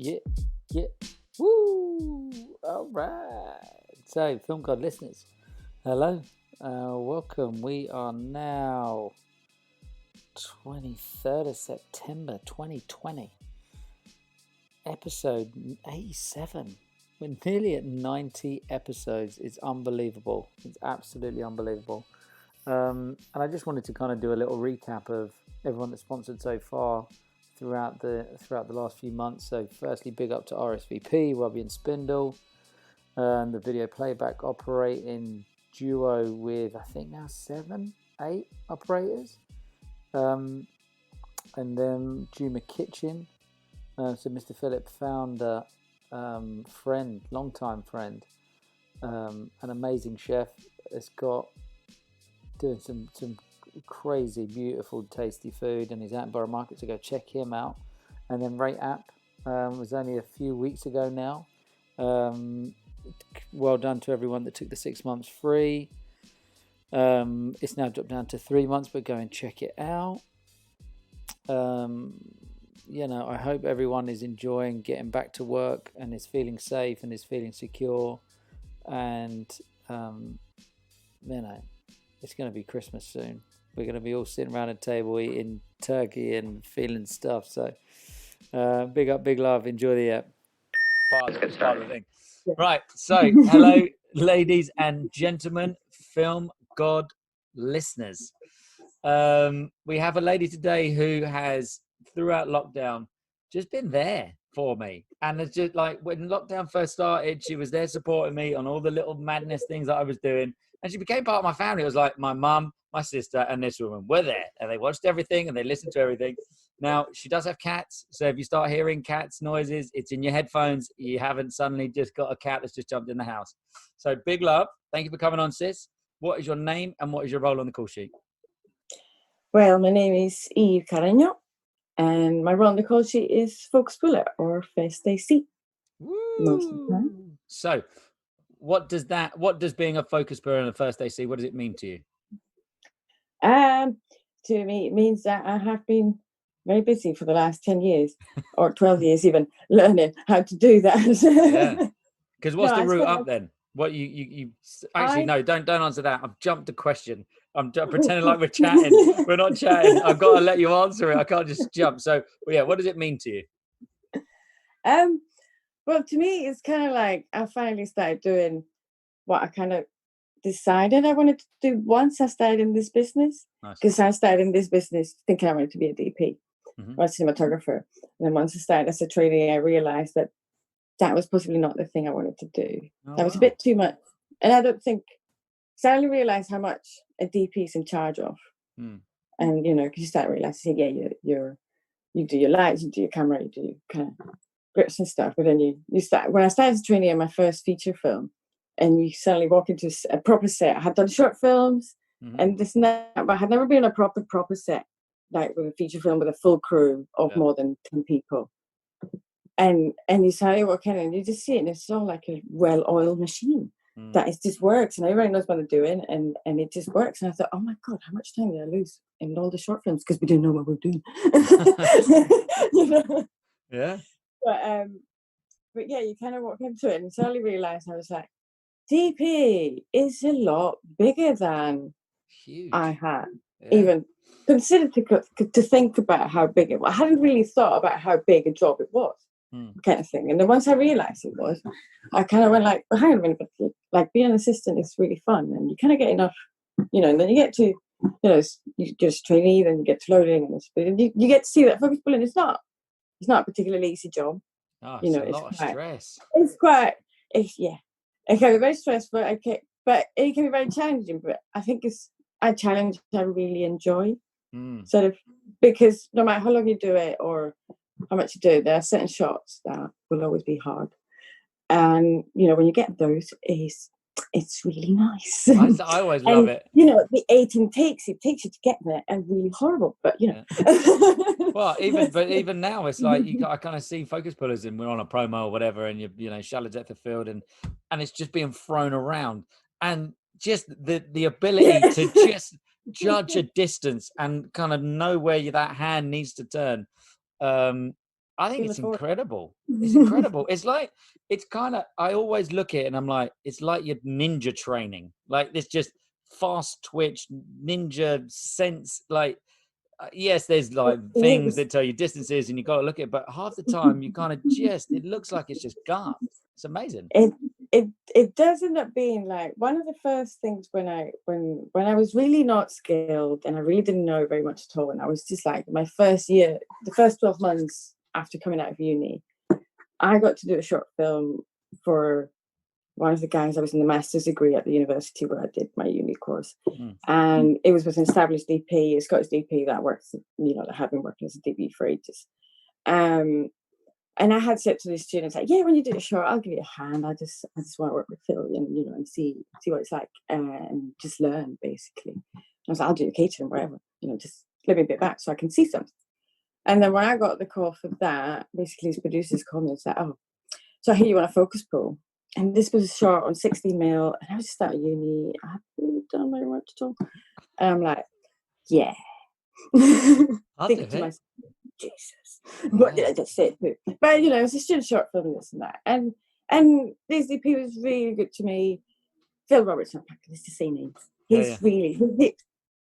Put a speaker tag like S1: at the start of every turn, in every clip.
S1: Yeah, yeah. Woo! All right. So, Film God listeners, hello. Welcome. We are now 23rd of September 2020. Episode 87. We're nearly at 90 episodes. It's unbelievable. It's absolutely unbelievable. And I just wanted to kind of do a little recap of everyone that's sponsored so far throughout the last few months. So firstly, big up to RSVP, Robbie and Spindle, and the video playback operating duo with I think now 7-8 operators, and then Juma Kitchen. So Mr. Philip, founder, friend, long-time friend, an amazing chef. Has got doing some crazy, beautiful, tasty food, and he's out in Borough Market, so go check him out. And then Rate App was only a few weeks ago now. Well done to everyone that took the 6 months free. It's now dropped down to 3 months, but go and check it out. I hope everyone is enjoying getting back to work and is feeling safe and is feeling secure. And, it's going to be Christmas soon. We're going to be all sitting around a table eating turkey and feeling stuff. So, big up, big love. Enjoy the app. Part of the thing. Right. So, hello, ladies and gentlemen, Film God listeners. We have a lady today who has, throughout lockdown, just been there for me. And it's just like when lockdown first started, she was there supporting me on all the little madness things that I was doing. And she became part of my family. It was like my mum, my sister, and this woman were there. And they watched everything and they listened to everything. Now, she does have cats. So if you start hearing cats noises, it's in your headphones. You haven't suddenly just got a cat that's just jumped in the house. So big love. Thank you for coming on, sis. What is your name and what is your role on the call sheet?
S2: Well, my name is Carreño, and my role on the call sheet is focus puller or first AC. Most of the time.
S1: So, what does being a focus puller and a first AC, what does it mean to you?
S2: To me, it means that I have been very busy for the last 10 years or 12 years even learning how to do that.
S1: Yeah. Because what's the route up then? What you actually, no, don't answer that. I've jumped a question. I'm pretending like we're chatting. We're not chatting. I've got to let you answer it. I can't just jump. So, what does it mean to you?
S2: Well, to me, it's kind of like I finally started doing what I kind of decided I wanted to do once I started in this business. Because I started in this business thinking I wanted to be a DP or a cinematographer. And then once I started as a trainee, I realized that was possibly not the thing I wanted to do. That was a bit too much. And I don't think, so I only realized how much a DP is in charge of. And, because you start realizing, you do your lights, you do your camera, you do your kind of grips and stuff. But then you start, when I started as a trainee on my first feature film, and you suddenly walk into a proper set. I had done short films and this and that, but I had never been on a proper set, like with a feature film with a full crew of more than 10 people. And you suddenly walk in and you just see it, and it's all like a well-oiled machine that it just works, and everybody knows what they're doing, and it just works. And I thought, oh my God, how much time did I lose in all the short films because we didn't know what we were doing?
S1: Yeah.
S2: But yeah, you kind of walk into it and suddenly realize I was like, DP is a lot bigger than
S1: huge.
S2: I had even considered to think about how big it was. I hadn't really thought about how big a job it was, kind of thing. And then once I realized it was, I kind of went like, well, hang on a minute, like being an assistant is really fun, and you kind of get enough, and then you get to, you just trainee, then you get to loading, and you get to see that focus pulling. It's not a particularly easy job.
S1: It's a lot of stress.
S2: It can be very stressful, but it can be very challenging. But I think it's a challenge I really enjoy. Sort of, because no matter how long you do it or how much you do, there are certain shots that will always be hard. And when you get those, it's really nice.
S1: I always love it.
S2: The 18 takes it takes you to get there, and really horrible. But
S1: Well, even now, it's like I kind of see focus pullers, and we're on a promo or whatever, and you shallow depth of field, and it's just being thrown around, and just the ability to just judge a distance and kind of know where that hand needs to turn. I think it's incredible. It's incredible. It's kind of, I always look at it and I'm like, it's like your ninja training. Like this just fast twitch ninja sense. Like, yes, there's like things that tell you distances and you got to look at it, but half the time you kind of it looks like it's just gut. It's amazing.
S2: It does end up being like one of the first things when I was really not skilled and I really didn't know very much at all. And I was just like my first year, the first 12 months after coming out of uni, I got to do a short film for one of the guys. I was in the master's degree at the university where I did my uni course. And it was with an established DP, a Scottish DP that works, that had been working as a DP for ages. And I had said to the students, like, yeah, when you do a short, I'll give you a hand. I just want to work with Phil and see what it's like and just learn, basically. And I was like, I'll do the catering, whatever, just let me a bit back so I can see something. And then when I got the call for that, basically his producers called me and said, oh, so I hear you want a focus pull. And this was a short on 16mm, and I was just out of uni. I hadn't really done very much at all. And I'm like, yeah. Thinking to myself, Jesus, what did I just say? But it was a student short film and this and that. And this DP was really good to me. Phil Roberts, I'm not going to say names. He's really,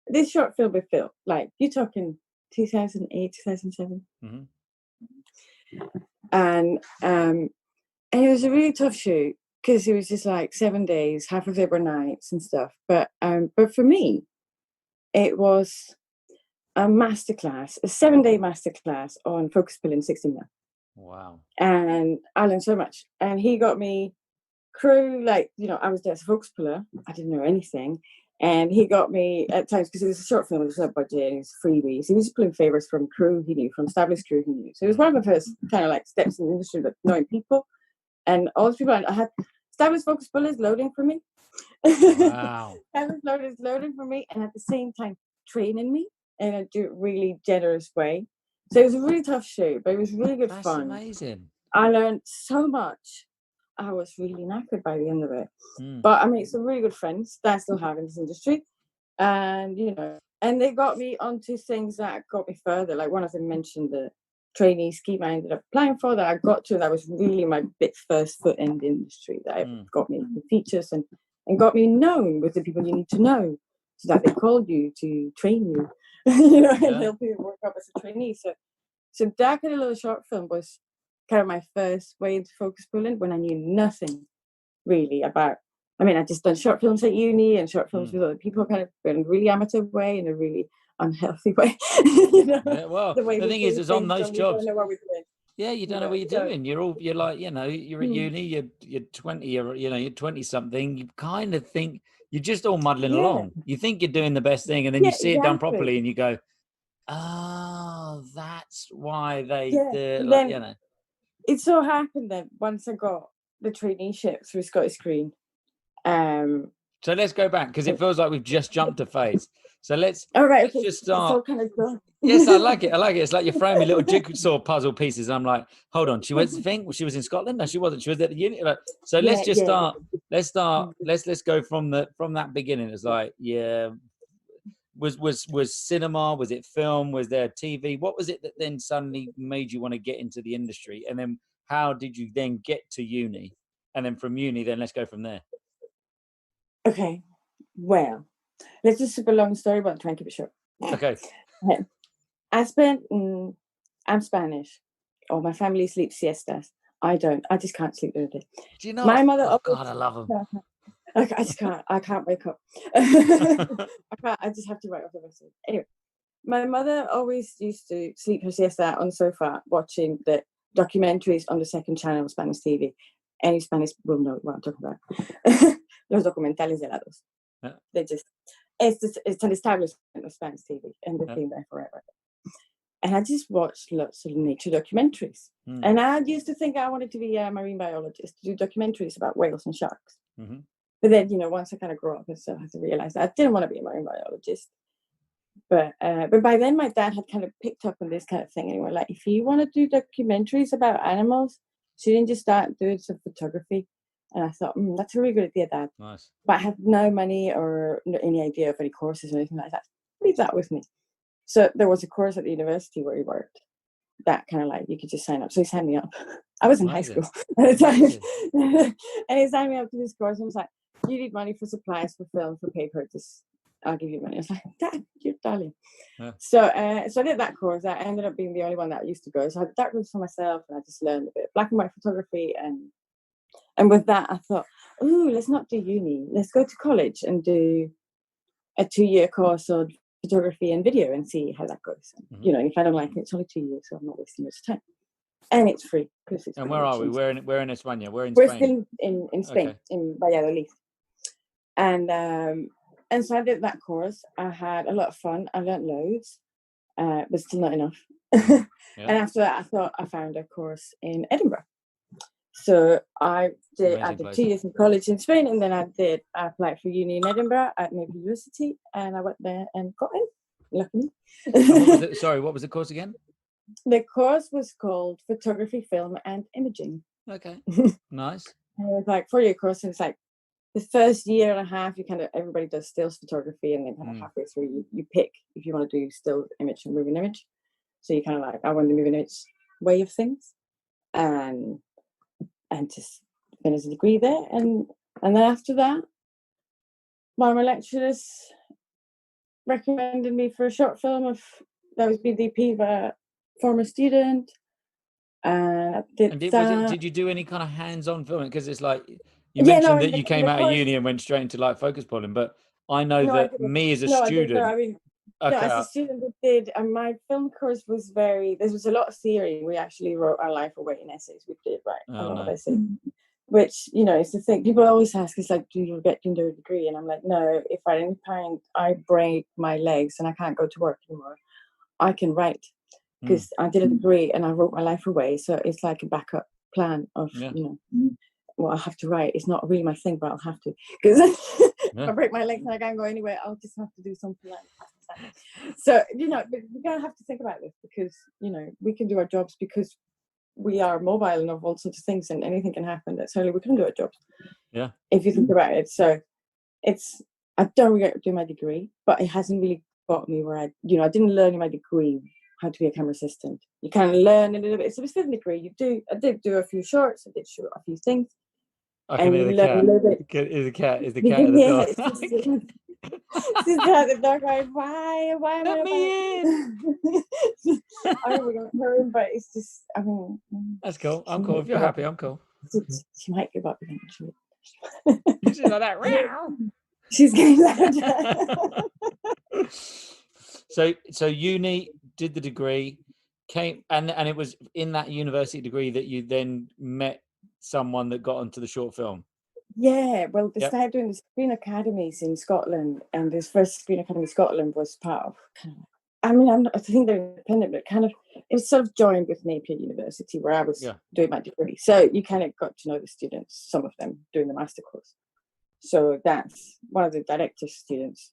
S2: this short film with Phil, like you're talking 2008, 2007. And it was a really tough shoot because it was just like 7 days, half of it were nights and stuff. But for me, it was a masterclass, a 7-day masterclass on focus pulling 16mm.
S1: Wow.
S2: And I learned so much. And he got me crew, I was there as a focus puller. I didn't know anything. And he got me at times, because it was a short film, it was a budget, and it was freebies. He was just pulling favors from crew he knew, from established crew he knew. So it was one of the first kind of steps in the industry, knowing people. And all those people, I had established focus pullers loading for me.
S1: Wow.
S2: Established loading for me, and at the same time training me in a really generous way. So it was a really tough shoot, but it was really good fun.
S1: That's amazing.
S2: I learned so much. I was really knackered by the end of it. But I made some really good friends that I still have in this industry. And, and they got me onto things that got me further. Like one of them mentioned the trainee scheme I ended up applying for that I got to. That was really my first foot in the industry that got me the features and got me known with the people you need to know so that they called you to train you, and help you work up as a trainee. So that kind of little short film was kind of my first way into focus pulling when I knew nothing really about. I mean, I just done short films at uni and short films with other people, kind of in a really amateur way, in a really unhealthy way.
S1: Well, the thing is on those jobs.
S2: We don't know what we're doing.
S1: Yeah, you don't know what you're doing. You're like, you're at uni, you're 20, you're 20 something. You kind of think you're just all muddling along. You think you're doing the best thing, and then you see it done properly, and you go, "Oh, that's why they did."
S2: It so happened that once I got the traineeship through Scottish Screen.
S1: So let's go back because it feels like we've just jumped a phase. So let's just start.
S2: Kind of cool.
S1: Yes, I like it. It's like you're throwing me little jigsaw puzzle pieces. I'm like, hold on. She went to think she was in Scotland. No, she wasn't. She was at the uni. So let's just start. Let's start. Let's go from that beginning. It's like, was cinema? Was it film? Was there TV? What was it that then suddenly made you want to get into the industry? And then how did you then get to uni? And then from uni, then let's go from there.
S2: Okay. Well, let's just super long story, but I'll try and keep it short.
S1: Okay.
S2: I'm Spanish. Oh, my family sleeps siestas. I don't. I just can't sleep during the day.
S1: Do you know?
S2: My mother.
S1: Oh God, I love them.
S2: I just can't. I can't wake up. I just have to write off the rest of it. Anyway, my mother always used to sleep her siesta on the sofa watching the documentaries on the second channel of Spanish TV. Any Spanish will know what I'm talking about. Los documentales de lados. It's an establishment of Spanish TV, and they've been there forever. And I just watched lots of nature documentaries. And I used to think I wanted to be a marine biologist, to do documentaries about whales and sharks. But then, once I kind of grew up and stuff, I had to realize that I didn't want to be a marine biologist. But by then, my dad had kind of picked up on this kind of thing. Anyway, like, if you want to do documentaries about animals, shouldn't just start doing some photography? And I thought, that's a really good idea, Dad.
S1: Nice.
S2: But I had no money or any idea of any courses or anything like that. Leave that with me. So there was a course at the university where he worked. that kind of like, you could just sign up. So he signed me up. I was in high school at the time. And he signed me up to this course and was like, you need money for supplies, for film, for paper. Just, I'll give you money. I was like, Dad, you're darling. Yeah. So I did that course. I ended up being the only one that used to go. So I did that course for myself, and I just learned a bit of black and white photography. And with that, I thought, ooh, let's not do uni. Let's go to college and do a 2-year course of photography and video and see how that goes. Mm-hmm. You know, if I don't like it, it's only 2 years, so I'm not wasting much time. And it's free.
S1: And where are we? We're in España. We're
S2: Spain. Still in Spain, okay. In Valladolid. And so I did that course. I had a lot of fun. I learned loads, but still not enough. Yeah. And after that, I thought I found a course in Edinburgh. So I did 2 years in college in Spain, and then I applied for uni in Edinburgh at Naval University, and I went there and got in, luckily.
S1: What was it? Sorry, what was the course again?
S2: The course was called Photography, Film and Imaging.
S1: Okay, nice.
S2: And it was like 4-year course, and it's like the first year and a half, everybody does stills photography, and then kind of halfway through you pick if you want to do still image and moving image. So you kind of like, I want the moving image way of things, and just finish a degree there. And then after that, one of my lecturers recommended me for a short film that was BDP by a former student. Did
S1: you do any kind of hands-on filming? Because it's like, you mentioned that you came out of uni and went straight into like focus pulling, but I know that me as a student.
S2: As a student, we did, and my film course was there was a lot of theory. We actually wrote our life away in essays. We did write a lot of essays, which, you know, it's the thing. People always ask, it's like, do you regret doing a degree? And I'm like, no, if at any point I break my legs and I can't go to work anymore, I can write, because I did a degree and I wrote my life away. So it's like a backup plan of, you know, well, I have to write. It's not really my thing, but I'll have to, because if I break my legs and I can't go anywhere, I'll just have to do something like that. So, you know, we're going to have to think about this, because, you know, we can do our jobs because we are mobile and of all sorts of things, and anything can happen. That's only we can do our jobs.
S1: Yeah.
S2: If you think about it. So I don't regret doing my degree, but it hasn't really got me where I didn't learn in my degree how to be a camera assistant. You kind of learn a little bit. So it's still a degree. I did do a few shorts. I did shoot a few things.
S1: I can hear the cat. Is the cat at the door?
S2: She's at the door going, why am
S1: Let
S2: I
S1: me in?
S2: I don't know her in, but it's just, I mean,
S1: that's cool. I'm cool. If you're happy, I'm cool.
S2: She might give up eventually.
S1: She's like that.
S2: She's getting louder.
S1: So uni, did the degree, came, and it was in that university degree that you then met someone that got onto the short film.
S2: Yeah, well, they started doing the screen academies in Scotland, and this first screen academy Scotland was part of, I think they're independent, but kind of, it was sort of joined with Napier University, where I was doing my degree. So you kind of got to know the students, some of them doing the master course. So that's one of the director's students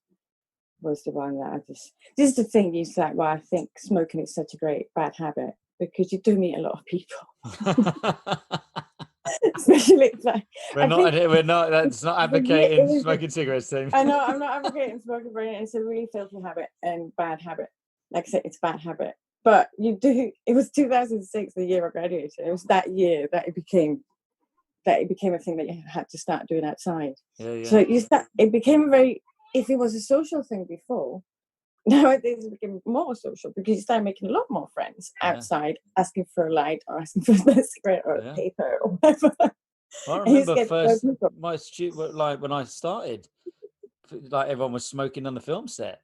S2: was the one that this is the thing, you say, well, I think smoking is such a great bad habit, because you do meet a lot of people. Especially, like,
S1: we're not. That's not advocating smoking cigarettes. Team.
S2: I know, I'm not advocating smoking, but it's a really filthy habit and bad habit. Like I said, it's a bad habit. But you do. It was 2006, the year I graduated. It was that year that it became a thing that you had to start doing outside.
S1: Yeah.
S2: So it became if it was a social thing before, nowadays it became more social, because you start making a lot more friends outside, asking for a light or asking for a cigarette or a paper or whatever.
S1: I remember first my student, like when I started, like everyone was smoking on the film set,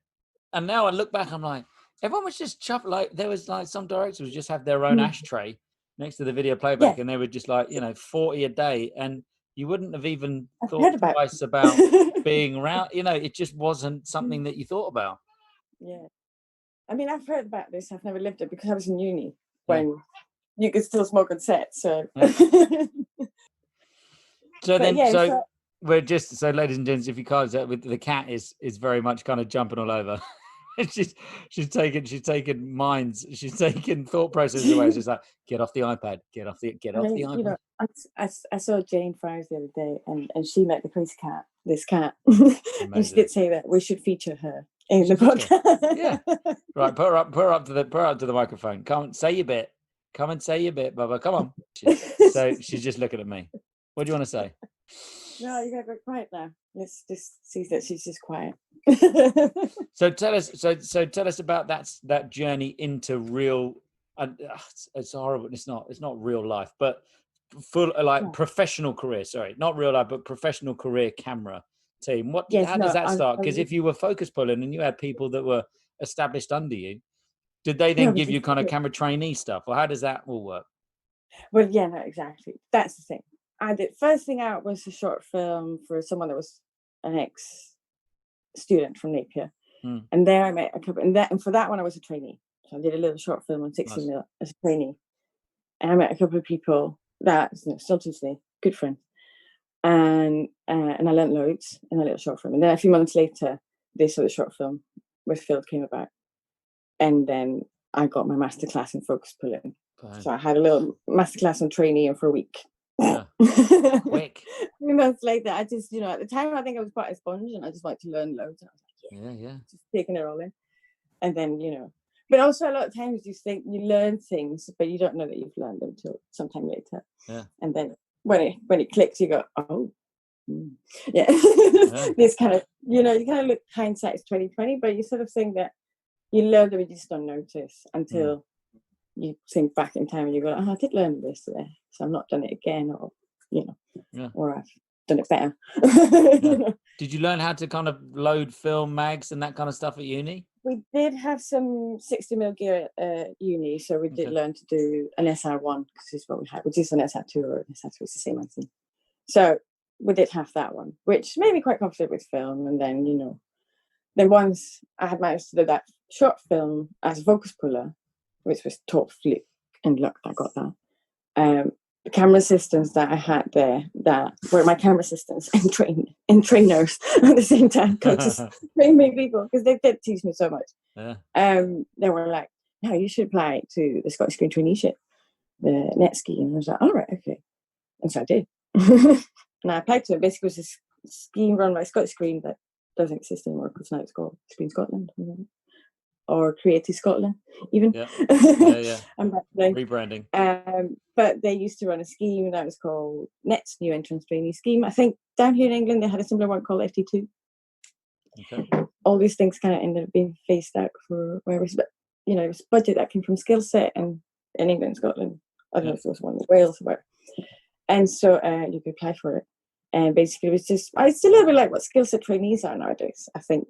S1: and now I look back, I'm like, everyone was just like, there was like some directors would just have their own ashtray next to the video playback, and they were just like, 40 a day, and you wouldn't have even thought twice about being around. It just wasn't something that you thought about.
S2: Yeah, I mean, I've heard about this. I've never lived it, because I was in uni when you could still smoke on set. So,
S1: we're just, so ladies and gents, if you can't, the cat is very much kind of jumping all over. she's taken minds, she's taken thought processes away. It's just like, get off the iPad, get off the iPad.
S2: I saw Jane Fries the other day, and she met the police cat, this cat, and she did say that we should feature her. in the podcast.
S1: Yeah. Right. Put her up to the microphone. Come and say your bit. Come and say your bit, Bubba. Come on. So she's just looking at me. What do you want to say?
S2: No, you gotta go quiet now. Let's just see that she's just quiet.
S1: So tell us. So tell us about that journey into real. It's horrible. It's not real life, but full professional career. Sorry, not real life, but professional career camera team. How does that start? Because if you were focus pulling and you had people that were established under you, did they then give you kind of camera trainee stuff, or how does that all work?
S2: Well, yeah, no, exactly. That's the thing. I did first thing out was a short film for someone that was an ex-student from Napier, and there I met a couple. And for that one, I was a trainee. So I did a little short film on 16mm as a trainee, and I met a couple of people that still to today, good friends, and I learned loads in a little short film. And then a few months later, this sort of short film with Phil came about, and then I got my masterclass in focus pulling. Fine. So I had a little masterclass on trainee for a week. Yeah. Quick. A few months later, I just, at the time, I think I was quite a sponge, and I just wanted to learn loads. And I was like, yeah, just taking it all in. And then, but also a lot of times you think you learn things, but you don't know that you've learned them until sometime later. Yeah. And then when it clicks, you go, oh, yeah. This kind of, you kind of look, hindsight is 20/20, but you sort of think that you learn them, you just don't notice until you think back in time and you go, oh, I did learn this today, so I'm not done it again, or or I've done it better.
S1: Did you learn how to kind of load film mags and that kind of stuff at uni?
S2: We did have some 60mm gear at uni, so we did learn to do an SR1, because this is what we had, which is an SR2 or an SR3, it's the same thing. So we did have that one, which made me quite confident with film. And then, then once I had managed to do that short film as a focus puller, which was top flip and luck I got that. The camera assistants that I had there, that were my camera assistants and trainers at the same time, coaches, training people, because they did teach me so much. Yeah. They were like, no, you should apply to the Scottish Screen Traineeship, the net ski. And I was like, all right, okay. And so I did. And I applied to it. Basically, it was a scheme run by Scottish Screen that doesn't exist anymore, because now it's called Screen Scotland. Or Creative Scotland, even. Yeah. I'm
S1: rebranding.
S2: But they used to run a scheme that was called NET's New Entrance Trainee Scheme. I think down here in England, they had a similar one called FT2. Okay. All these things kind of ended up being phased out for where it was, it was budget that came from skill set, and in England, Scotland, I don't know if there was one in Wales or where. And so you could apply for it. And basically, it's a little bit like what skill set trainees are nowadays, I think.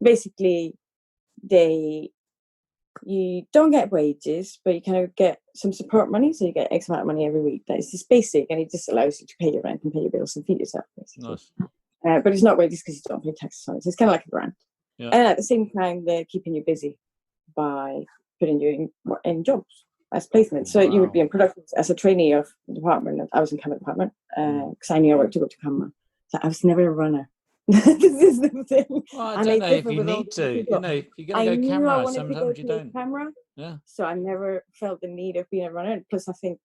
S2: Basically, you don't get wages, but you kind of get some support money, so you get X amount of money every week. That is just basic, and it just allows you to pay your rent and pay your bills and feed yourself, basically. Nice. But it's not wages because you don't pay taxes on it. So it's kind of like a grant. Yeah. And at the same time, they're keeping you busy by putting you in jobs as placements. So you would be in production as a trainee of the department. I was in camera department because I knew I wanted to go to camera. So I was never a runner. This is the thing.
S1: Well, I don't know if you need to. If you're going to go camera, sometimes you don't.
S2: Camera. Yeah. So I never felt the need of being a runner. Plus, I think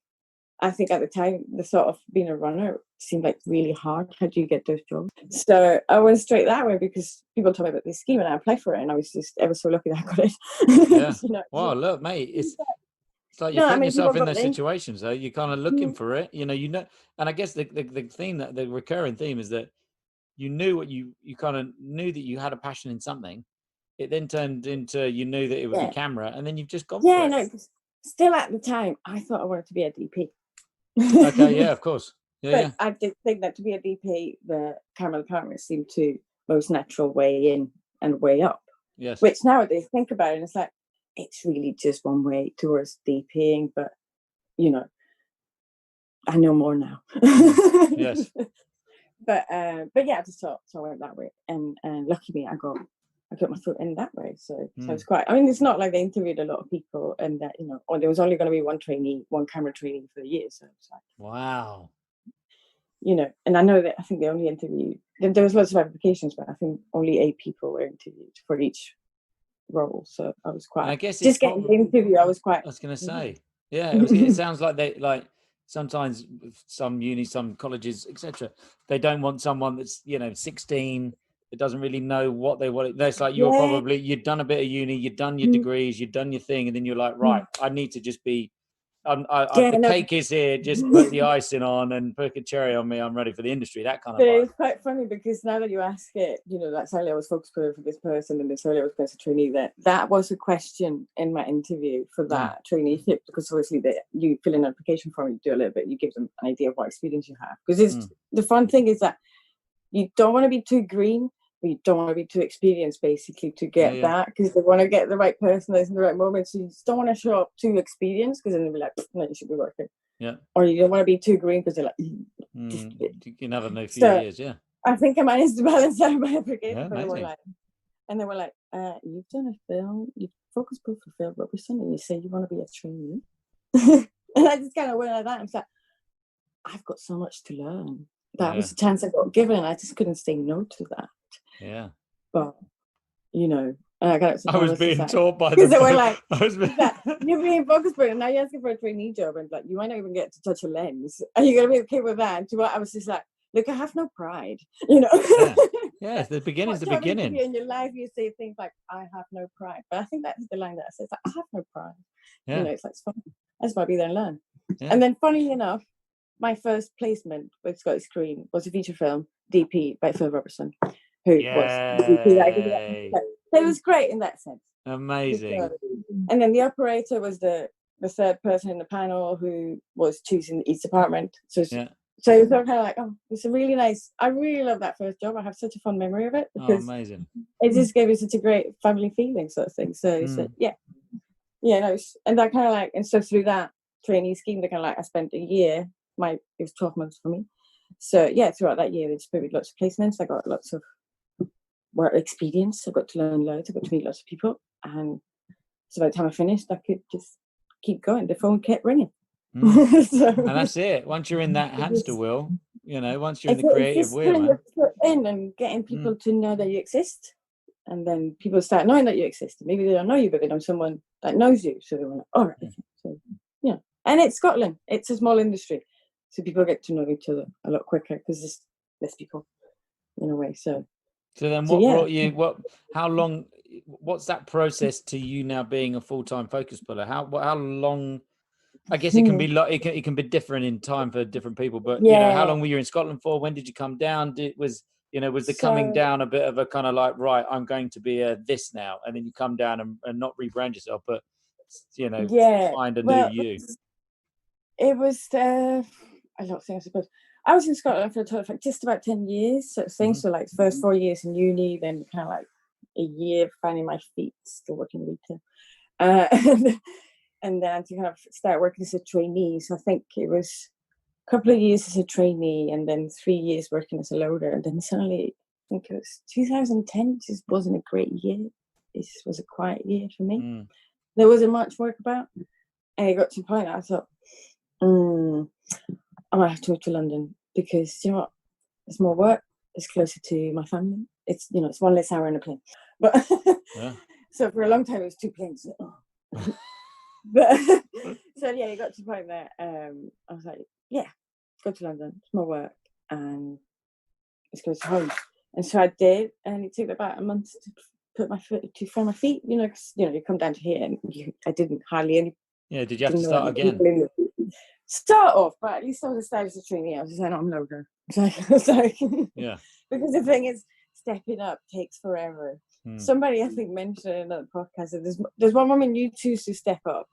S2: at the time, the thought of being a runner seemed like really hard. How do you get those jobs? So I went straight that way because people told me about this scheme and I applied for it, and I was just ever so lucky that I got it.
S1: Yeah. Wow, look, mate, it's like you're putting yourself in those situations, though. You're kind of looking for it, and I guess the theme, that the recurring theme is that you knew what you kind of knew that you had a passion in something. It then turned into, you knew that it was the camera, and then you've just gone for it. No,
S2: still at the time, I thought I wanted to be a DP.
S1: Okay, yeah, of course. Yeah,
S2: but I did think that to be a DP, the camera department seemed to most natural way in and way up.
S1: Yes.
S2: Which nowadays think about it, and it's like, it's really just one way towards DPing, but I know more now.
S1: Yes.
S2: But yeah, I just thought, so I went that way, and lucky me, I got my foot in that way. So it's quite. I mean, it's not like they interviewed a lot of people, and that or there was only going to be one camera trainee for the year. So it's like,
S1: wow.
S2: And I know that I think they only interviewed. There was lots of applications, but I think only 8 people were interviewed for each role. So I was quite.
S1: I guess
S2: just getting the interview, I was quite.
S1: I was going to say, yeah, it sounds like they like. Sometimes some unis, some colleges, etc., they don't want someone that's 16, it doesn't really know what they want. It's like you'd done a bit of uni, you'd done your degrees, you'd done your thing, and then you're like, right, I need to just be. The cake is here. Just put the icing on and put a cherry on me. I'm ready for the industry. That kind of vibe.
S2: It's quite funny because now that you ask it, that's earlier I was focus puller for this person, and this earlier I was person trainee. That was a question in my interview for that traineeship, because obviously you fill in an application form, you do a little bit, you give them an idea of what experience you have. Because the fun thing is that you don't want to be too green, but you don't want to be too experienced, basically, to get that, because they want to get the right person in the right moment. So you just don't want to show up too experienced, because then they'll be like, no, you should be working.
S1: Yeah.
S2: Or you don't want to be too green, because they're like,
S1: you can have a few years, yeah.
S2: I think I managed to balance out my application.
S1: Yeah, amazing.
S2: And they were like, you've done a film, you've focused both for Phil Robertson, and you say you want to be a trainee. And I just kind of went like that. I'm like, I've got so much to learn. That was the chance I got given, and I just couldn't say no to that.
S1: Yeah.
S2: But, I
S1: was being taught by them.
S2: Because they were like, you're being focused, but now you're asking for a trainee job, and like, you might not even get to touch a lens. Are you going to be okay with that? And I was just like, look, I have no pride,
S1: Yeah, the beginning's the beginning.
S2: In your life, you say things like, I have no pride. But I think that's the line that says, I have no pride.
S1: Yeah.
S2: It's like, it's fun. I just want to be there and learn.
S1: Yeah.
S2: And then, funny enough, my first placement with Scottish Screen was a feature film, DP, by Phil Robertson, who was the DP that I did. So it was great in that sense.
S1: Amazing.
S2: And then the operator was the third person in the panel who was choosing each department. So it was kind of like, it's a really nice. I really love that first job. I have such a fun memory of it, because
S1: amazing.
S2: It just gave me such a great family feeling, sort of thing. So, and that kind of like, and so through that trainee scheme, they kind of like, I spent a year. It was 12 months for me. So throughout that year, they just put me lots of placements. I got lots of work experience. I got to learn loads. I got to meet lots of people, and so by the time I finished, I could just keep going. The phone kept ringing.
S1: And that's it. Once you're in that hamster wheel, once you're in the creative wheel,
S2: and getting people to know that you exist, and then people start knowing that you exist. Maybe they don't know you, but they know someone that knows you, so they're like, all right. So and it's Scotland. It's a small industry, so people get to know each other a lot quicker because there's less people in a way. So
S1: then what brought you? How long? What's that process to you now being a full-time focus puller? How long? I guess it can be it can be different in time for different people, but how long were you in Scotland for? When did you come down? Was the coming down a bit of a kind of like, right, I'm going to be a this now, and then you come down and not rebrand yourself, but find a new you?
S2: It was a lot of things, I suppose. I was in Scotland for a total of like just about 10 years, sort of thing. So like first 4 years in uni, then kind of like a year finding my feet, still working retail. And then to kind of start working as a trainee. So I think it was a couple of years as a trainee, and then 3 years working as a loader. And then suddenly, I think it was 2010, just wasn't a great year. It just was a quiet year for me. There wasn't much work about. And it got to the point I thought, I might have to move to London, because you know what? It's more work. It's closer to my family. It's it's one less hour in a plane. But so for a long time it was 2 planes. But so it got to the point that I was like, go to London. It's more work, and it's close to home. And so I did, and it took about a month to find my feet. Because you come down to here, and I didn't hardly any.
S1: Yeah, did you have to start again?
S2: Start off, but at least I was established as a trainee. I was just like, I'm loader. Because the thing is, stepping up takes forever. Somebody I think mentioned in another podcast that there's one moment you choose to step up,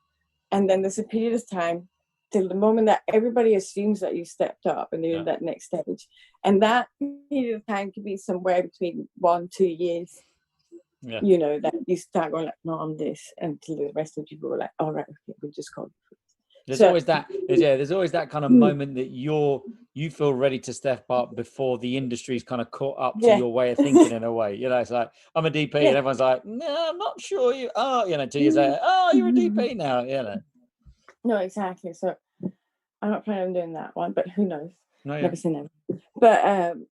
S2: and then there's a period of time till the moment that everybody assumes that you stepped up and you're in that next stage, and that period of time could be somewhere between 1-2 years. That you start going like, no, I'm this, until the rest of the people were like, all right, okay, we'll just call it.
S1: There's always that kind of moment that you feel ready to step up before the industry's kind of caught up to your way of thinking in a way. It's like, I'm a DP, and everyone's like, no, I'm not sure you are. 2 years later, you're a DP now.
S2: No, exactly. So I'm not planning on doing that one, but who knows?
S1: Never
S2: say never. But and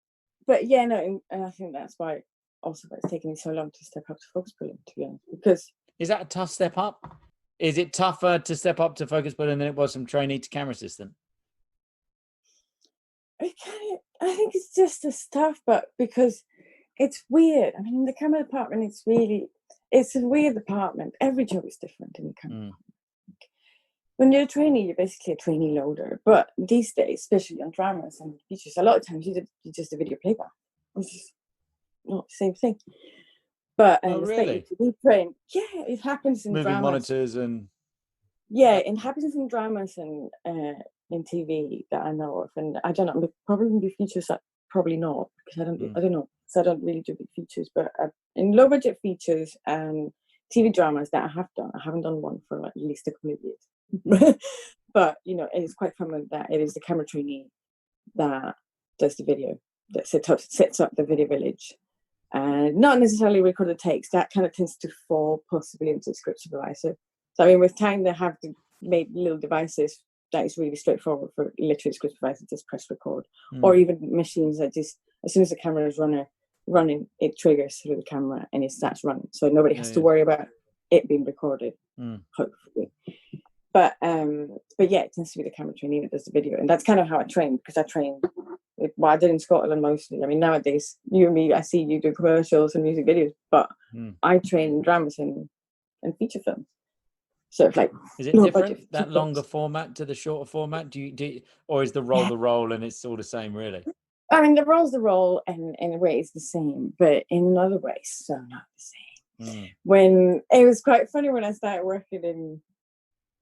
S2: I think that's why also it's taken me so long to step up to focus pulling, to be honest. Because
S1: is that a tough step up? Is it tougher to step up to focus pulling than it was from trainee to camera assistant?
S2: I think it's just as tough, but because it's weird. I mean, in the camera department, it's a weird department. Every job is different in the camera. When you're a trainee, you're basically a trainee loader. But these days, especially on dramas and features, a lot of times you just a video playback, which is not the same thing. But
S1: really?
S2: We train. Yeah, it happens in
S1: moving
S2: dramas.
S1: Monitors and
S2: it happens in dramas and in TV that I know of, and I don't know. Probably in the features, probably not, because I don't know. So I don't really do big features, but in low budget features and TV dramas that I have done, I haven't done one for at least a couple of years. But it is quite common that it is the camera trainee that does the video, that sets up the video village, and not necessarily record the takes. That kind of tends to fall possibly into the script supervisor. So I mean, with time they have made little devices that is really straightforward for literally script supervisor, just press record, or even machines that just, as soon as the camera is running, it triggers through the camera and it starts running, so nobody has to worry about it being recorded. Hopefully. But yeah, it tends to be the camera trainee that does the video, and that's kind of how I train, because I trained. Well, I did in Scotland mostly. I mean, nowadays you and me, I see you do commercials and music videos, but I train in dramas and feature films. So it's like,
S1: is it different, that longer format to the shorter format? Do you or is the role and it's all the same, really?
S2: I mean, the role's the role, and in a way it's the same, but in another way, so not the same. When it was quite funny when I started working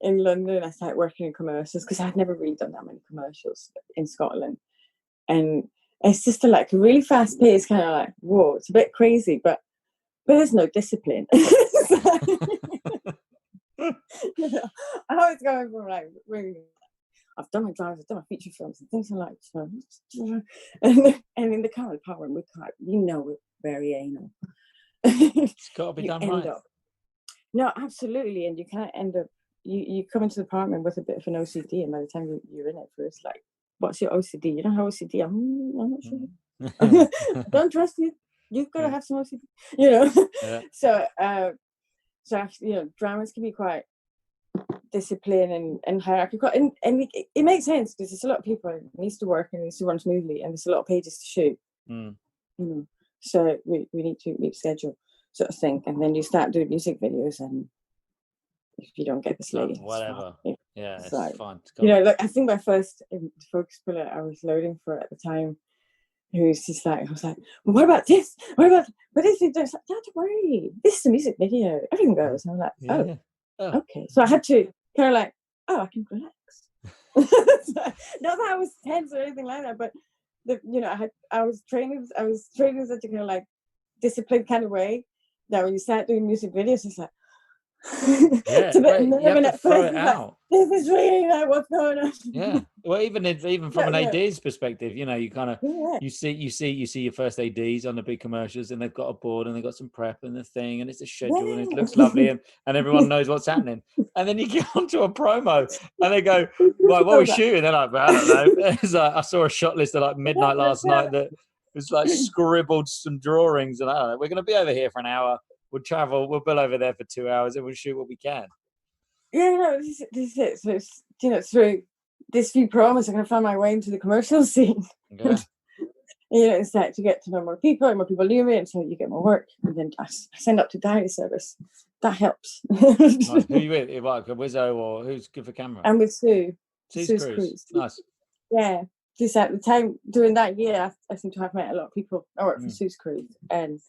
S2: in London, I started working in commercials, because I had never really done that many commercials in Scotland, and it's just a really fast pace, kind of like, whoa, it's a bit crazy, but there's no discipline. I was going from really, I've done my dramas, I've done my feature films and things like that. And in the current department, we're very anal.
S1: It's got to be done right.
S2: No, absolutely. And you kind of end up, you come into the department with a bit of an OCD, and by the time you're in it, it's like, what's your OCD? You don't have OCD? I'm not sure. Don't trust you. You've got to have some OCD,
S1: Yeah.
S2: So dramas can be quite disciplined and hierarchical, and it makes sense, because there's a lot of people, it needs to work and it needs to run smoothly, and there's a lot of pages to shoot. So we need to meet schedule, sort of thing. And then you start doing music videos, and if you don't get the slate,
S1: whatever, it's fine.
S2: I think my first focus puller I was loading for at the time, who's just I was like, well, what about this? What about this? Like, don't worry, this is a music video, everything goes. And I'm like, oh, okay. So I had to kind of I can relax. Not that I was tense or anything like that, but I was training in such a kind of disciplined kind of way that when you start doing music videos, it's like, it's a bit nervous at first. It out. This is really what's going on.
S1: Yeah. Well, even from an AD's perspective, you kind of you see your first ADs on the big commercials, and they've got a board and they've got some prep and the thing, and it's a schedule and it looks lovely, and everyone knows what's happening. And then you get onto a promo and they go, right, what are we shooting? They're like, well, I don't know. It's I saw a shot list at midnight last night that was scribbled some drawings, and I don't know, we're going to be over here for an hour. We'll travel, we'll bill over there for 2 hours, and we'll shoot what we can.
S2: Yeah, this is it. So it's, through this few promos, I'm going to find my way into the commercial scene.
S1: Okay.
S2: It's like to get to know more people, and more people knew me, and so you get more work. And then I send up to diary service. That helps.
S1: Nice. Who are you with? What, Wizzo, or who's good for camera?
S2: I'm with Sue.
S1: Sue's Cruise. Nice.
S2: Yeah. Just at the time during that year, I seem to have met a lot of people. I worked for Sue's Cruise, and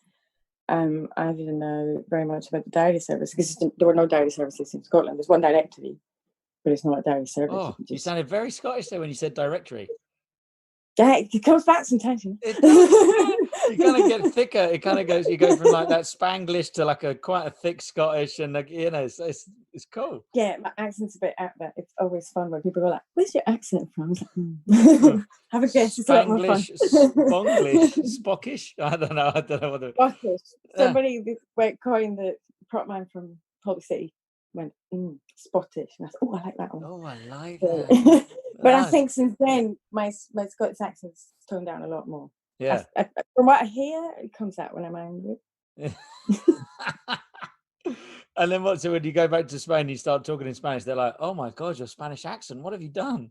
S2: I didn't know very much about the diary service, because there were no diary services in Scotland. There's one directory, but it's not a diary service.
S1: Oh, you sounded very Scottish there when you said directory.
S2: Yeah, it comes back sometimes.
S1: It does. You kind of get thicker. It kind of goes. You go from that Spanglish to quite a thick Scottish, and it's cool.
S2: Yeah, my accent's a bit out there. It's always fun when people go like, "Where's your accent from?" I was like, have a guess. It's a lot more fun.
S1: Spanglish, Spockish. I don't know what the.
S2: Spockish. Somebody coined the prop man from Pulp City. Went Spottish, and I thought, oh, I like that one.
S1: Oh, I like that.
S2: But nice. I think since then my Scottish accent's toned down a lot more.
S1: Yeah.
S2: From what I hear, it comes out when I'm angry.
S1: And then so when you go back to Spain, you start talking in Spanish, they're like, oh my God, your Spanish accent, what have you done?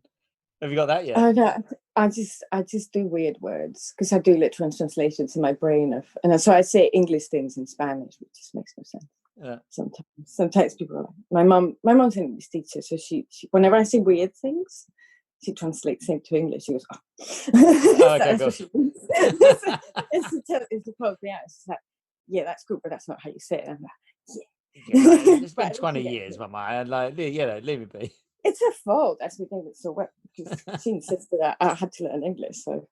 S1: Have you got that yet?
S2: Oh, no. I just do weird words because I do literal translations in my brain and so I say English things in Spanish, which just makes no sense.
S1: Yeah.
S2: Sometimes people are like, my mom's an English teacher, so she whenever I say weird things, she translates it to English. She goes, oh.
S1: Okay,
S2: That's what she means. It's to close me out. She's like, yeah, that's good, but that's not how you say it. And I'm like,
S1: yeah. It's been 20 years, Mama. Like, leave it be.
S2: It's her fault. That's me doing it so well because she insisted that I had to learn English. So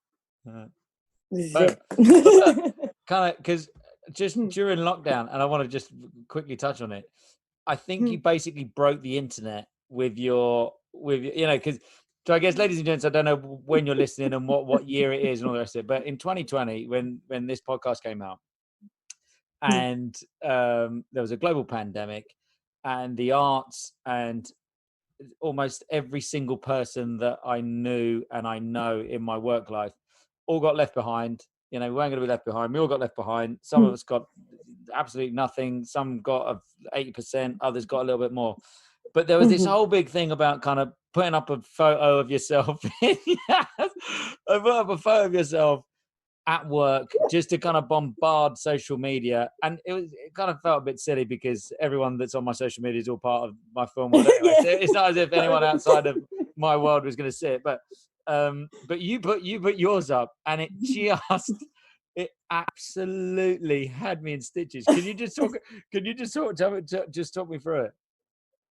S2: this is it.
S1: Kind of because just during lockdown, and I want to just quickly touch on it. I think you basically broke the internet with your because. So I guess, ladies and gents, I don't know when you're listening and what year it is and all the rest of it, but in 2020, when this podcast came out, and there was a global pandemic, and the arts and almost every single person that I knew and I know in my work life all got left behind. We weren't going to be left behind. We all got left behind. Some of us got absolutely nothing. Some got 80%. Others got a little bit more. But there was this whole big thing about kind of putting up a photo of yourself. I put up a photo of yourself at work just to kind of bombard social media. And it kind of felt a bit silly because everyone that's on my social media is all part of my film world anyway. So it's not as if anyone outside of my world was going to see it. But you put yours up, and it absolutely had me in stitches. Can you just talk me through it?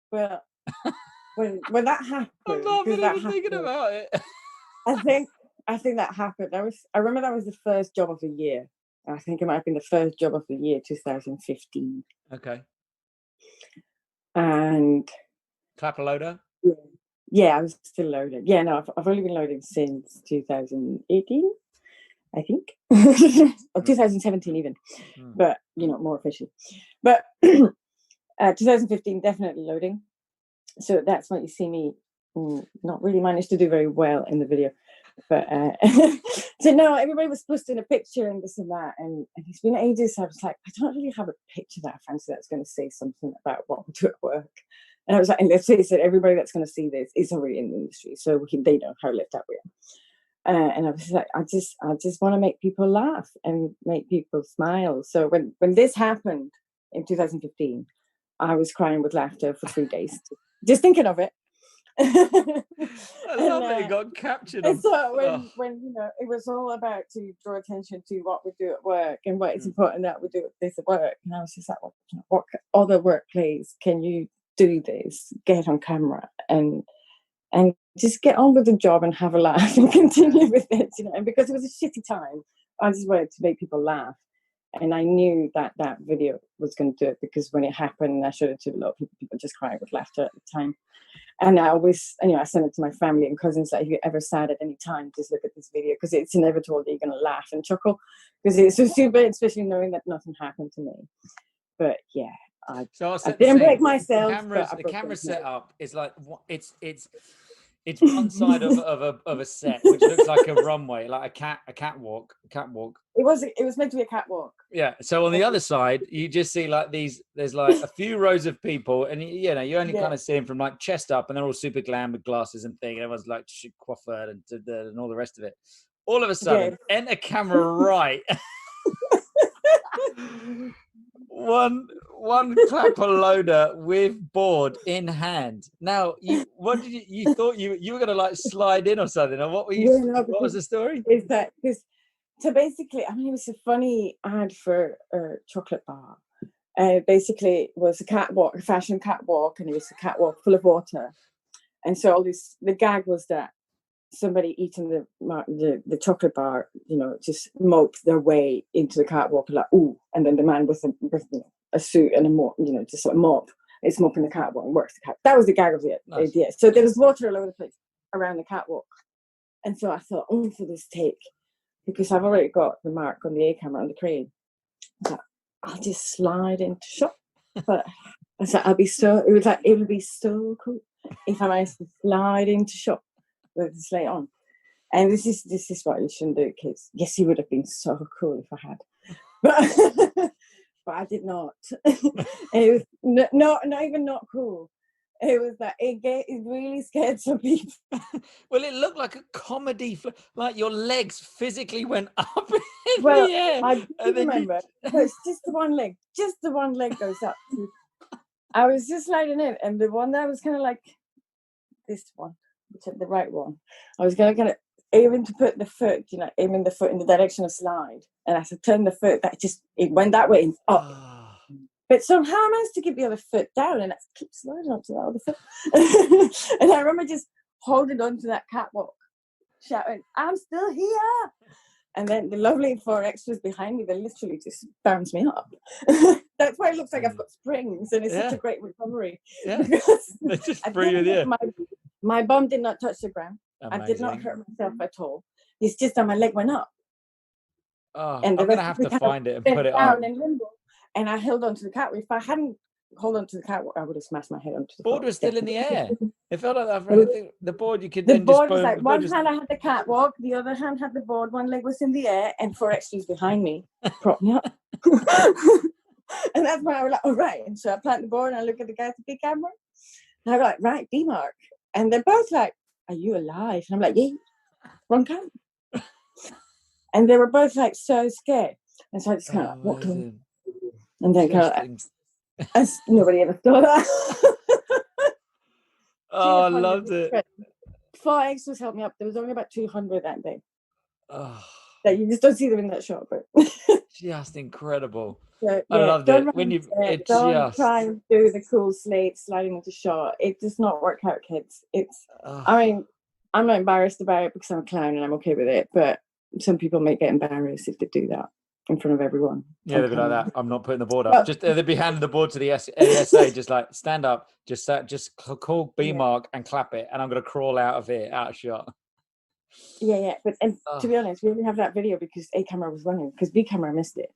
S2: Well, when that happened,
S1: I'm not even thinking about it.
S2: I think that happened. I remember that was the first job of the year. I think it might have been the first job of the year, 2015.
S1: Okay.
S2: And
S1: clap a loader?
S2: Yeah, I was still loaded. Yeah, no, I've only been loading since 2018, I think. Or 2017 even. But, more officially. But 2015, definitely loading. So that's what you see me not really managed to do very well in the video. But so no, everybody was posting a picture and this and that, and it's been ages. So I was like, I don't really have a picture that I fancy that's going to say something about what we do at work. And I was like, and let's face it, everybody that's going to see this is already in the industry, so they know how left out we are. And I was like, I just want to make people laugh and make people smile. So when this happened in 2015, I was crying with laughter for 3 days, just thinking of it.
S1: I love it. It got captured.
S2: And so when it was all about to draw attention to what we do at work and what is important that we do this at work, and I was just like, what other workplace can you do this? Get on camera and just get on with the job and have a laugh and continue with it, And because it was a shitty time, I just wanted to make people laugh. And I knew that video was going to do it because when it happened, I showed it to a lot of people just crying with laughter at the time. And I always, I send it to my family and cousins, like, if you're ever sad at any time, just look at this video because it's inevitable that you're going to laugh and chuckle because it's so stupid, especially knowing that nothing happened to me. But yeah, I didn't break myself.
S1: The camera setup is like, it's one side of a set which looks like a runway, like a catwalk.
S2: It was meant to be a catwalk.
S1: Yeah. So on the other side, you just see like there's like a few rows of people, and you only kind of see them from like chest up, and they're all super glam with glasses and thing. Everyone's like coiffed and all the rest of it. All of a sudden, enter camera right. One clapper loader with board in hand. Now, what did you thought you were going to like slide in or something? Or what were you? What was the story?
S2: Is that because? So basically, it was a funny ad for a chocolate bar. Basically, it was a fashion catwalk, and it was a catwalk full of water. And so the gag was that somebody eating the chocolate bar, just moped their way into the catwalk, like, ooh, and then the man with a suit and a mop, just a mop, is mopping the catwalk and works the catwalk. That was the gag of the idea. So there was water all over the place around the catwalk. And so I thought, for this take, because I've already got the mark on the A camera on the crane, but I'll just slide into shot. But I said, it would be so cool if I managed to slide into shot with the slate on. And this is what you shouldn't do, kids. Yes, it would have been so cool if I had, but I did not. It was not even not cool. It was that it really scared some people.
S1: Well, it looked like a comedy, like your legs physically went up in
S2: Well,
S1: the air.
S2: I remember, so it's just the one leg goes up. I was just sliding in, and the one that was kind of like this one, which is the right one, I was going to kind of aiming to put the foot, aiming the foot in the direction of slide, and as I turned the foot, it went that way and up. But somehow I managed to get the other foot down, and I keep sliding up to that other foot. And I remember just holding on to that catwalk, shouting, "I'm still here!" And then the lovely 4 extras behind me, they literally just bounce me up. That's why it looks like I've got springs, and it's such a great recovery.
S1: Yeah, they just threw you there.
S2: My bum did not touch the ground.
S1: Amazing.
S2: I did not hurt myself at all. It's just that my leg went up.
S1: Oh, and I'm going to have to find it and put it up.
S2: In limbo, and I held onto the catwalk. If I hadn't held onto the catwalk, I would have smashed my head onto the
S1: board. Was still in the air. It felt like that. I think the board, you could
S2: the
S1: then
S2: board
S1: just
S2: was like one hand I had the catwalk, the other hand had the board, one leg was in the air, and 4 extras behind me propped me up. And that's when I was like, all right. And so I plant the board and I look at the guys with the camera, and I go like, right, B-Mark. And they're both like, are you alive? And I'm like, yeah, wrong camera. And they were both like so scared. And so I just kind of walked in. And then kind of, nobody ever saw that.
S1: Oh, I loved it.
S2: 4 extras helped me up. There was only about 200 that day. Oh. That you just don't see them in that shot, but
S1: just incredible.
S2: So,
S1: I loved it. When you
S2: don't try and do the cool sliding into shot. It does not work out, kids. I mean, I'm not embarrassed about it because I'm a clown and I'm okay with it, but some people may get embarrassed if they do that in front of everyone.
S1: Yeah, they'd be like that. I'm not putting the board up. Just they'd be handing the board to the ASA, just like stand up, just call B-Mark and clap it, and I'm gonna crawl out of here, out of shot.
S2: Yeah. But to be honest, we didn't have that video because A camera was running, because B camera missed it.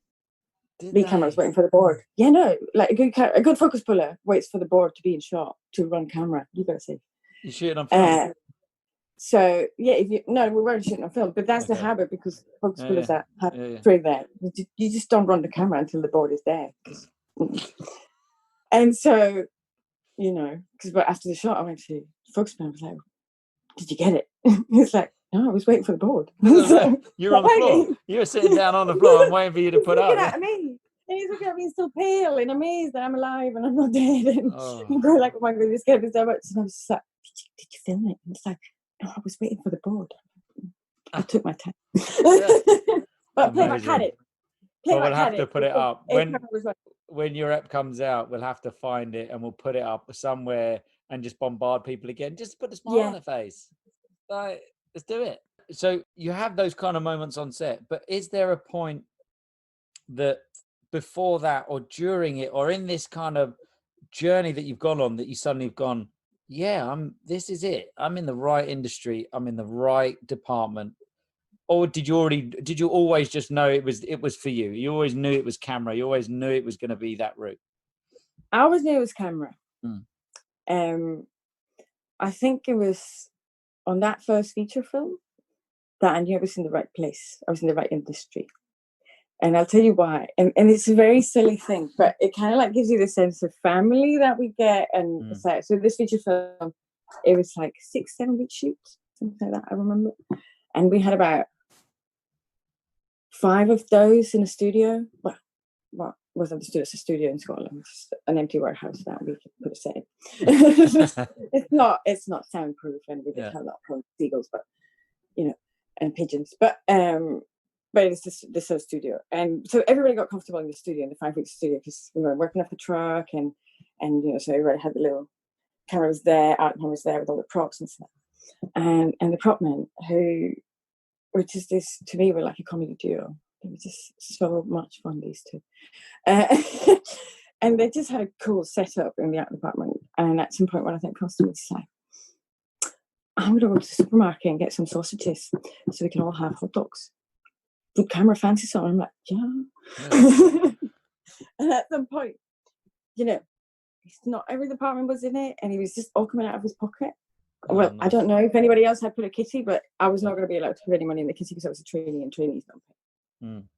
S2: B camera was waiting for the board. Yeah, no, like a good focus puller waits for the board to be in shot to run camera. You gotta see.
S1: You shooting on film?
S2: So yeah, we weren't shooting on film, but that's the habit because focus pullers have three there. You just don't run the camera until the board is there. And so, but after the shot, I went to focus puller. I was like, "Did you get it?" He's like, "No, I was waiting for the board."
S1: So, you're on the floor. You were sitting down on the floor. I'm waiting for you to put up.
S2: Looking at me. And he's looking at me so pale and amazed that I'm alive and I'm not dead. And I'm going like, "Oh my God, you scared me so much." And I was just like, did you film it? And it's like, "No, I was waiting for the board. I took my time." But Playback had it.
S1: We'll have to put it up. When your ep comes out, we'll have to find it and we'll put it up somewhere and just bombard people again. Just put a smile on their face. Like, let's do it. So you have those kind of moments on set, but is there a point that before that or during it or in this kind of journey that you've gone on that you suddenly have gone, this is it. I'm in the right industry. I'm in the right department. Or did you always just know it was for you? You always knew it was camera. You always knew it was going to be that route.
S2: I always knew it was camera. I think it was on that first feature film that I knew I was in the right place. I was in the right industry. And I'll tell you why. And it's a very silly thing, but it kind of like gives you the sense of family that we get. And so this feature film, it was like 6-7 week shoots, something like that, I remember. And we had about 5 of those in a studio. Well, what wasn't the studio? It's a studio in Scotland, just an empty warehouse that we could put a set in. It's not soundproof, and we did have a lot of seagulls, but and pigeons. But it's this whole studio, and so everybody got comfortable in the studio, in the 5 week studio, because we were working off the truck, and so everybody had the little cameras there, art cameras there with all the props and stuff, and the prop men who. Which is this, to me, were like a comedy duo. It was just so much fun, these two. And they just had a cool setup in the art department. And at some point when I think Costa was like, "I'm going to go to the supermarket and get some sausages so we can all have hot dogs. Would camera fancy some?" I'm like, yeah. And at some point, not every department was in it. And he was just all coming out of his pocket. Well, nice. I don't know if anybody else had put a kitty, but I was not going to be allowed to put any money in the kitty because I was a trainee and trainees don't pay.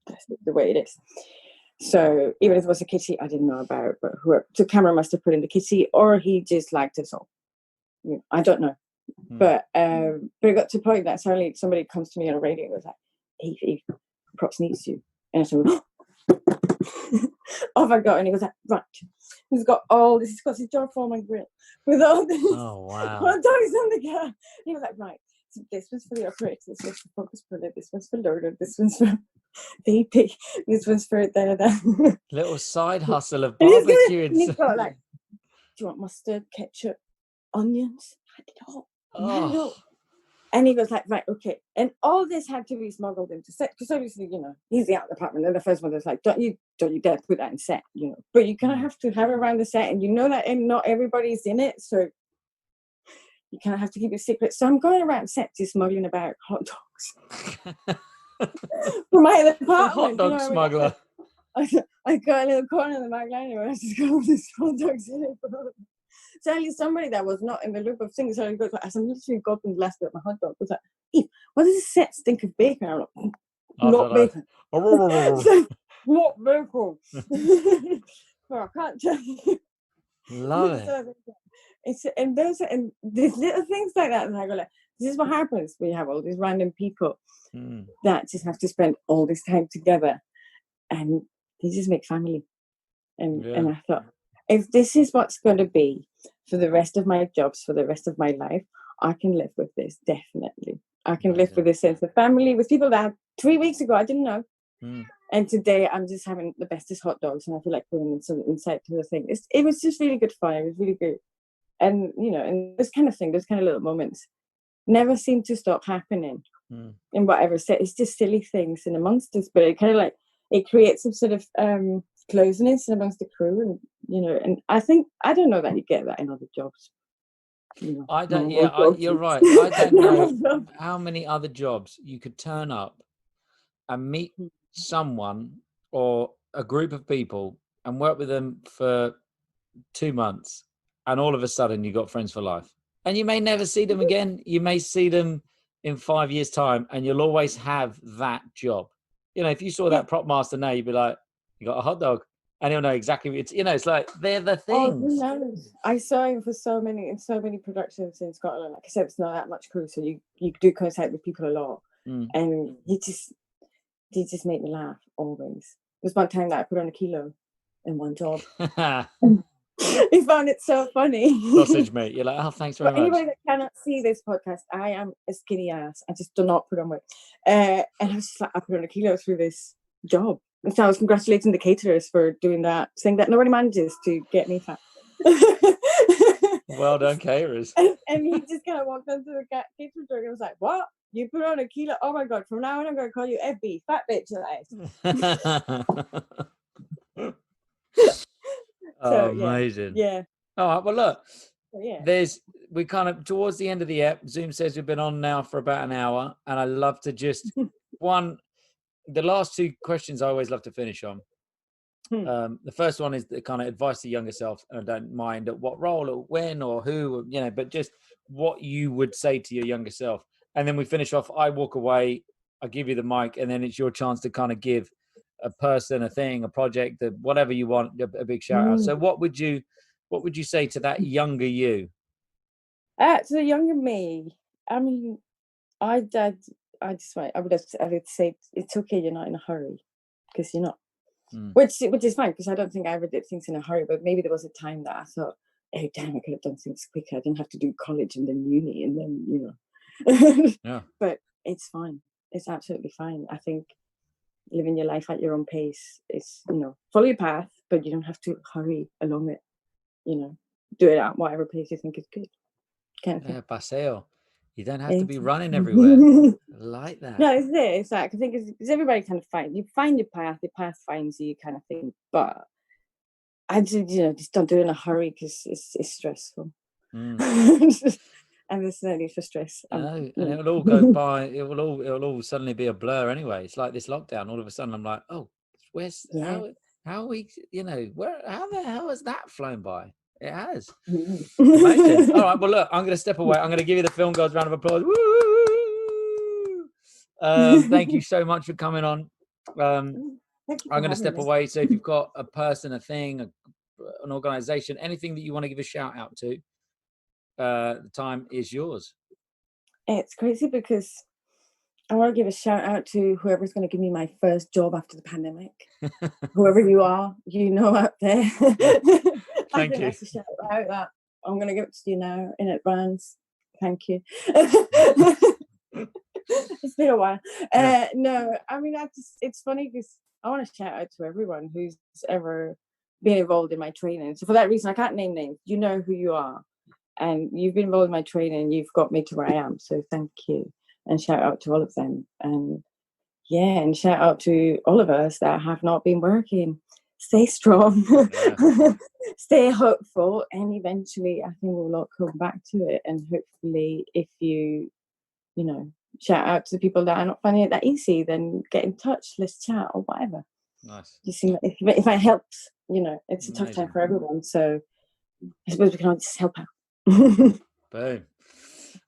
S2: That's the way it is. So even if it was a kitty I didn't know about, but whoever, so Cameron must have put in the kitty, or he just liked us all. I don't know. But it got to a point that suddenly somebody comes to me on a radio and goes like, Eve, Props needs you. And I said, off I got, and he goes like, right. He's got his jar for my grill with all this.
S1: Oh, wow.
S2: Hot dogs on the car. He was like, right, so this one's for the operator, this one's for focus puller, this one's for loader, this one's for the EP, this one's for da.
S1: Little side hustle of barbecue.
S2: And he's got like, do you want mustard, ketchup, onions? I did all. No. And he goes like, right, okay. And all this had to be smuggled into set, because obviously, he's the art department. And the first one that's like, don't you dare put that in set, But you kind of have to have it around the set, and that not everybody's in it, so you kind of have to keep it secret. So I'm going around set just smuggling about hot dogs from my apartment.
S1: Hot dog smuggler.
S2: I got a little corner in the back line where I just got all these hot dogs in it. Suddenly somebody that was not in the loop of things, so goes like, as I'm literally gobbling the last bit of my hot dog, was like, Eve, what does the set stink of bacon? I'm like, not bacon. Not bacon. I can't tell you.
S1: Love it.
S2: And these little things like that, and I go like, this is what happens when you have all these random people that just have to spend all this time together, and they just make family. And I thought, if this is what's going to be for the rest of my jobs, for the rest of my life, I can live with this, definitely. I can live with this sense of family, with people that 3 weeks ago I didn't know. And today I'm just having the bestest hot dogs, and I feel like putting some insight to the thing. It was just really good fun. It was really good. And, and this kind of thing, those kind of little moments never seem to stop happening in whatever set. It's just silly things in amongst us, but it kind of like, it creates some sort of closeness amongst the crew, and and I think I don't know that you get that in other jobs.
S1: I don't. You're right. I don't know how many other jobs you could turn up and meet someone or a group of people and work with them for 2 months, and all of a sudden you got friends for life. And you may never see them again. You may see them in 5 years' time, and you'll always have that job. If you saw that prop master now, you'd be like, you got a hot dog, and he'll know exactly what it's like they're the things.
S2: I saw him for so many productions in Scotland. Like I said, it's not that much crew, so you do contact with people a lot, and he just make me laugh always. There was one time that I put on a kilo in one job. He found it so funny.
S1: Sausage mate, you're like, oh, thanks very much.
S2: Anybody that cannot see this podcast, I am a skinny ass. I just do not put on weight. And I was just like, I put on a kilo through this job. And so I was congratulating the caterers for doing that, saying that nobody manages to get me fat.
S1: Well done, caterers.
S2: And he just kind of walked into the catering door and was like, what? You put on a kilo? Oh my God, from now on I'm going to call you FB, fat bitch.
S1: So, amazing.
S2: Yeah.
S1: All right. Well, look, we kind of towards the end of the app. Zoom says we've been on now for about an hour, and I love to just the last two questions I always love to finish on. The first one is the kind of advice to younger self, and I don't mind at what role or when or who, but just what you would say to your younger self. And then we finish off. I walk away. I give you the mic, and then it's your chance to kind of give a person, a thing, a project, whatever you want, a big shout out. So what would you say to that younger you?
S2: To the younger me, I mean, I would say it's okay, you're not in a hurry, because you're not, which is fine, because I don't think I ever did things in a hurry, but maybe there was a time that I thought, oh damn, I could have done things quicker. I didn't have to do college and then uni and then, But it's fine. It's absolutely fine. I think living your life at your own pace is, follow your path, but you don't have to hurry along it. Do it at whatever pace you think is good.
S1: Paseo. You don't have to be running everywhere. Like that.
S2: No, it's like, I think it's everybody kind of you find your path finds you, kind of thing. But I just don't do it in a hurry, because it's stressful. And there's no need for stress.
S1: And it'll all go by. It'll all suddenly be a blur anyway. It's like this lockdown. All of a sudden, I'm like, oh, how are we? How the hell has that flown by? It has. Amazing. All right. Well, look, I'm going to step away. I'm going to give you the Film Gods round of applause. Woo! Thank you so much for coming on.
S2: Thank you
S1: I'm
S2: for
S1: going to
S2: having
S1: step
S2: me.
S1: away. So if you've got a person, a thing, an organization, anything that you want to give a shout out to, the time is yours.
S2: It's crazy because I want to give a shout out to whoever's going to give me my first job after the pandemic. Whoever you are, out there. I think that's a shout out that I'm going to give it to you now in advance. Thank you. It's been a while. No, I mean, it's funny because I want to shout out to everyone who's ever been involved in my training. So for that reason, I can't name names. You know who you are. And you've been involved in my training. You've got me to where I am. So thank you. And shout out to all of them. And and shout out to all of us that have not been working. Stay strong. Stay hopeful. And eventually, I think we'll all come back to it. And hopefully, if you shout out to the people that are not finding it that easy, then get in touch. Let's chat or whatever.
S1: Nice.
S2: You see, if it helps, it's a tough time for everyone. So I suppose we can all just help out.
S1: Boom.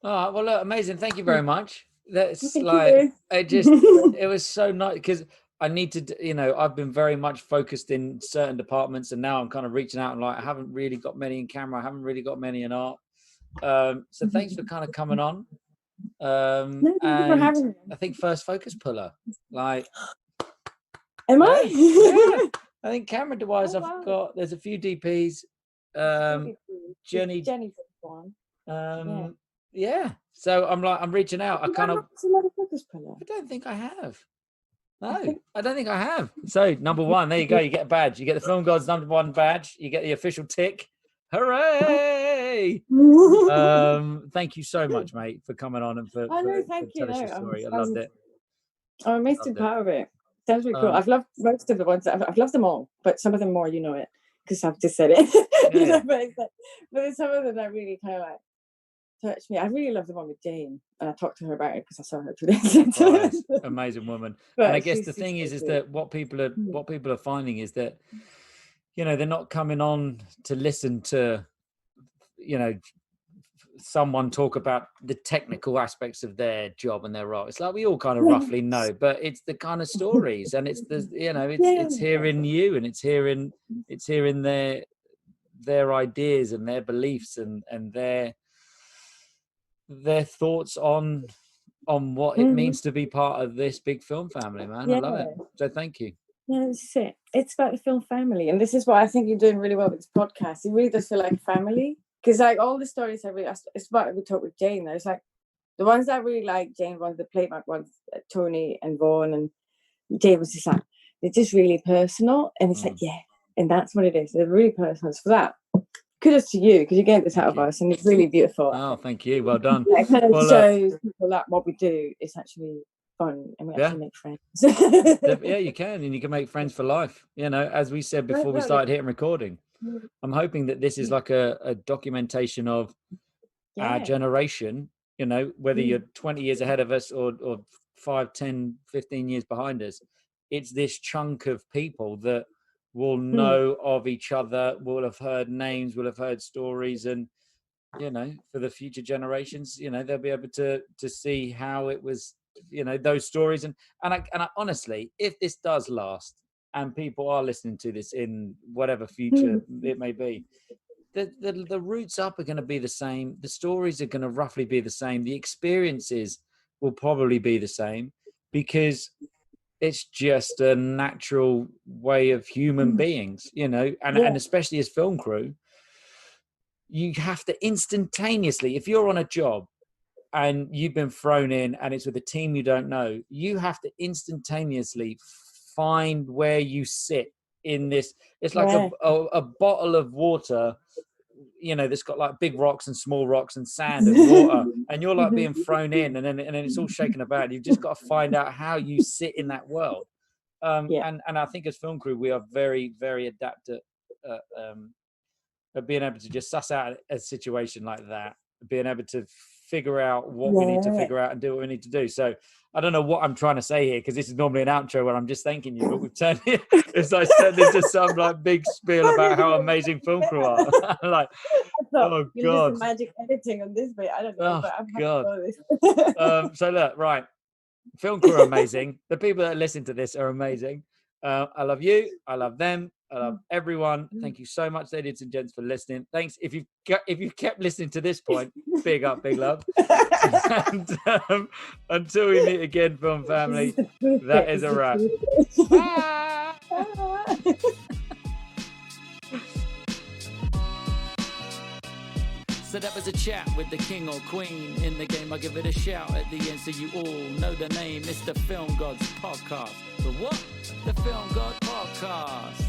S1: All right. Well, look, amazing. Thank you very much. That's it was so nice because I need to, I've been very much focused in certain departments, and now I'm kind of reaching out and I haven't really got many in camera. I haven't really got many in art. So thanks for kind of coming on. And I think first focus puller.
S2: Am I?
S1: Yeah. I think camera wise, there's a few DPs. Jenny's
S2: one.
S1: Yeah. So I'm reaching out. I don't think I have. No, I don't think I have. So number one, there you go. You get a badge. You get the Film Gods number 1 badge. You get the official tick. Hooray! Thank you so much, mate, for coming on and for telling us your story. I loved it.
S2: I'm amazed to be part of it. Sounds really cool. I've loved most of the ones. I've loved them all, but some of them more, it, because I've just said it. But there's some of them that really kind of touched me. I really love the one with Jane, and I talked to her about it because I saw her 2 days later.
S1: Amazing woman. But and I guess the thing is that what people are finding is that they're not coming on to listen to someone talk about the technical aspects of their job and their role. It's like we all kind of roughly know, but it's the kind of stories, and it's the it's hearing you, and it's hearing their ideas and their beliefs and their thoughts on what it means to be part of this big film family, man. I love it. So thank you.
S2: Yeah, that's it. It's about the film family, and this is what I think you're doing really well with this podcast. It really does feel like family, because all the stories it's what we talk with Jane. There's the ones that I really like. Jane ones, the playback ones, Tony and Vaughan, and Jane was just they're just really personal, and it's and that's what it is. They're really personal. So for that, kudos to you, because you get this out of us, and it's really beautiful.
S1: Oh, thank you. Well done.
S2: It kind of shows people that what we do is actually fun, and we actually make friends.
S1: Yeah, you can, and you can make friends for life. As we said before we started hitting recording, I'm hoping that this is like a documentation of our generation, whether you're 20 years ahead of us or 5, 10, 15 years behind us. It's this chunk of people that will know of each other, will have heard names, will have heard stories, and for the future generations, they'll be able to see how it was, those stories. And I honestly, if this does last and people are listening to this in whatever future it may be, the roots up are going to be the same. The stories are going to roughly be the same. The experiences will probably be the same, because it's just a natural way of human beings, and especially as film crew, you have to instantaneously, if you're on a job and you've been thrown in and it's with a team you don't know, you have to instantaneously find where you sit in this. It's like a bottle of water, that's got big rocks and small rocks and sand and water, and you're being thrown in, and then it's all shaken about. You've just got to find out how you sit in that world. And I think as film crew, we are very, very adept at being able to just suss out a situation like that, being able to figure out what we need to figure out and do what we need to do. So I don't know what I'm trying to say here, because this is normally an outro where I'm just thanking you, but we've turned it, it's like turned into some big spiel about how amazing film crew are. Oh God,
S2: some magic editing on this bit. I don't know, but I'm happy
S1: for this. So look, right, film crew are amazing. The people that listen to this are amazing. I love you. I love them. I love everyone. Thank you so much, ladies and gents, for listening. Thanks. If you've kept listening to this point, big up, big love. And until we meet again, film family, that is a wrap. Bye. So that was a chat with the king or queen in the game. I'll give it a shout at the end so you all know the name. It's the Film Gods Podcast. The what? The Film God Podcast.